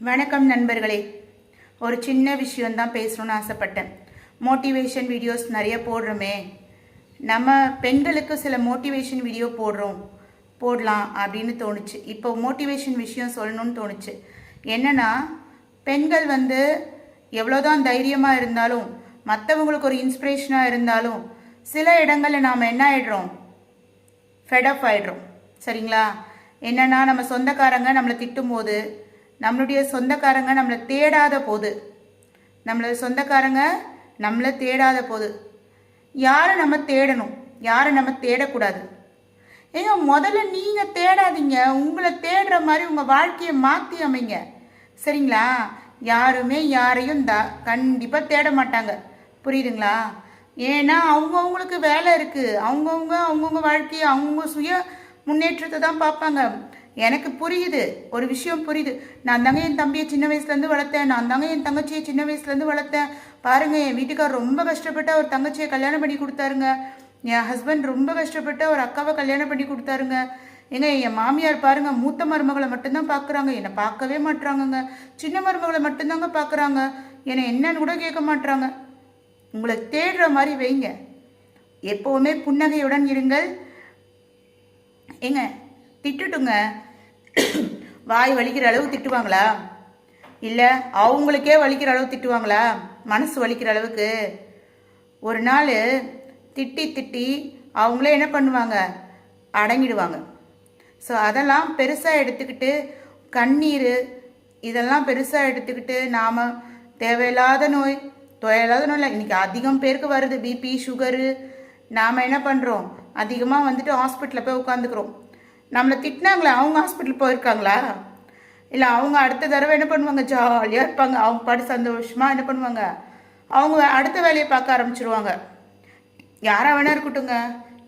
வணக்கம் நண்பர்களே. ஒரு சின்ன விஷயம்தான் பேசணும்னு ஆசைப்பட்டேன். மோட்டிவேஷன் வீடியோஸ் நிறைய போடுறோமே, நம்ம பெண்களுக்கு சில மோட்டிவேஷன் வீடியோ போடலாம் அப்படின்னு தோணுச்சு. இப்போ மோட்டிவேஷன் விஷயம் சொல்லணும்னு தோணுச்சு. என்னன்னா, பெண்கள் எவ்வளோதான் தைரியமாக இருந்தாலும், மற்றவங்களுக்கு ஒரு இன்ஸ்பிரேஷனாக இருந்தாலும், சில இடங்களில் நாம் என்ன ஆயிடுறோம், ஃபெடப் ஆயிடுறோம். சரிங்களா? என்னன்னா, நம்ம சொந்தக்காரங்க நம்மளை திட்டும் போது, நம்மளுடைய சொந்தக்காரங்க நம்மளை தேடாத போது, யாரை நம்ம தேடணும், யாரை நம்ம தேடக்கூடாது. ஏங்க, முதல்ல நீங்கள் தேடாதீங்க, உங்களை தேடுற மாதிரி உங்கள் வாழ்க்கையை மாற்றி அமைங்க. சரிங்களா? யாருமே யாரையும் கண்டிப்பாக தேட மாட்டாங்க. புரியுதுங்களா? ஏன்னா அவங்கவுங்களுக்கு வேலை இருக்குது. அவங்கவுங்க வாழ்க்கையை அவங்கவுங்க சுய முன்னேற்றத்தை தான் பார்ப்பாங்க. எனக்கு புரியுது, ஒரு விஷயம் புரியுது. நான் தாங்க என் தம்பியை சின்ன வயசுலேருந்து வளர்த்தேன், நான் தாங்க என் தங்கச்சியை சின்ன வயசுலேருந்து வளர்த்தேன். பாருங்கள், என் வீட்டுக்கார் ரொம்ப கஷ்டப்பட்டு அவர் தங்கச்சியை கல்யாணம் பண்ணி கொடுத்தாருங்க. என் ஹஸ்பண்ட் ரொம்ப கஷ்டப்பட்டு அவர் அக்காவை கல்யாணம் பண்ணி கொடுத்தாருங்க. ஏங்க, என் மாமியார் பாருங்கள், மூத்த மருமகளை மட்டும்தான் பார்க்குறாங்க, என்னை பார்க்கவே மாட்டுறாங்கங்க. சின்ன மருமகளை மட்டும்தாங்க பார்க்குறாங்க, என்னை என்னன்னு கூட கேட்க மாட்டுறாங்க. உங்களை தேடுற மாதிரி வைங்க. எப்போவுமே புன்னகையுடன் இருங்கள். ஏங்க, திட்டுட்டுங்க, வாய் வலிக்கிற அளவு திட்டுவாங்களா? இல்லை அவங்களுக்கே வலிக்கிற அளவு திட்டுவாங்களா? மனசு வலிக்கிற அளவுக்கு ஒரு நாள் திட்டி அவங்களே என்ன பண்ணுவாங்க, அடங்கிடுவாங்க. ஸோ அதெல்லாம் பெருசாக எடுத்துக்கிட்டு, கண்ணீர் இதெல்லாம் பெருசாக எடுத்துக்கிட்டு நாம் தேவையில்லாத நோய் இல்லை. இன்றைக்கி அதிகம் பேருக்கு வருது பிபி, சுகரு. நாம் என்ன பண்ணுறோம், அதிகமாக ஹாஸ்பிட்டலில் போய் உட்காந்துக்கிறோம். நம்மளை திட்டினாங்களே, அவங்க ஹாஸ்பிட்டல் போயிருக்காங்களா? இல்லை அவங்க அடுத்த தடவை என்ன பண்ணுவாங்க, ஜாலியாக இருப்பாங்க. அவங்க பாட்டு சந்தோஷமாக என்ன பண்ணுவாங்க, அவங்க அடுத்த வேலையை பார்க்க ஆரம்பிச்சிருவாங்க. யாராக வேணா இருக்கட்டுங்க.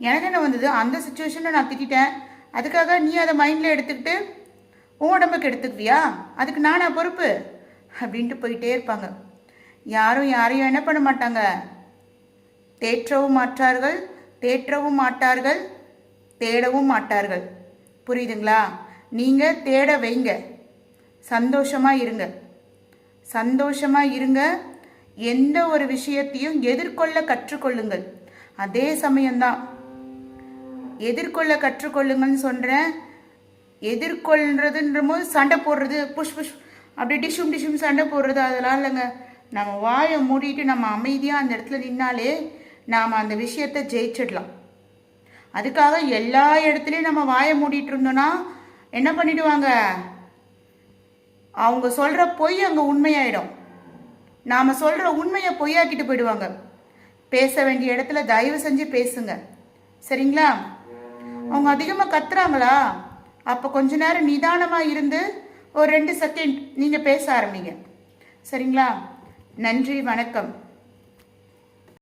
எனக்கு என்ன வந்தது, அந்த சுச்சுவேஷனில் நான் திட்டேன், அதுக்காக நீ அதை மைண்டில் எடுத்துக்கிட்டு உன் உடம்புக்கு எடுத்துக்குவியா, அதுக்கு நானா பொறுப்பு அப்படின்ட்டு போயிட்டே இருப்பாங்க. யாரையும் என்ன பண்ண மாட்டாங்க, தேற்றவும் மாட்டார்கள், தேடவும் மாட்டார்கள். புரியுதுங்களா? நீங்கள் தேட வைங்க, சந்தோஷமாக இருங்க. எந்த ஒரு விஷயத்தையும் எதிர்கொள்ள கற்றுக்கொள்ளுங்கள். அதே சமயம்தான் எதிர்கொள்ள கற்றுக்கொள்ளுங்கன்னு சொல்கிறேன். எதிர்கொள்றதுன்ற போது சண்டை போடுறது, புஷ் அப்படி டிஷும் சண்டை போடுறது, அதெல்லாம் இல்லைங்க. நம்ம வாயை மூடிட்டு நம்ம அமைதியாக அந்த இடத்துல நின்னாலே நாம் அந்த விஷயத்தை ஜெயிச்சிடலாம். அதுக்காக எல்லா இடத்துலையும் நம்ம வாயை மூடிட்டு இருந்தோம்னா என்ன பண்ணிடுவாங்க, அவங்க சொல்கிற பொய் அங்கே உண்மையாயிடும். நாம் சொல்கிற உண்மையை பொய்யாக்கிட்டு போயிடுவாங்க. பேச வேண்டிய இடத்துல தயவு செஞ்சு பேசுங்க. சரிங்களா? அவங்க அதிகமாக கத்துறாங்களா, அப்போ கொஞ்ச நேரம் நிதானமாக இருந்து ஒரு 2 செகண்ட் நீங்கள் பேச ஆரம்பிங்க. சரிங்களா? நன்றி, வணக்கம்.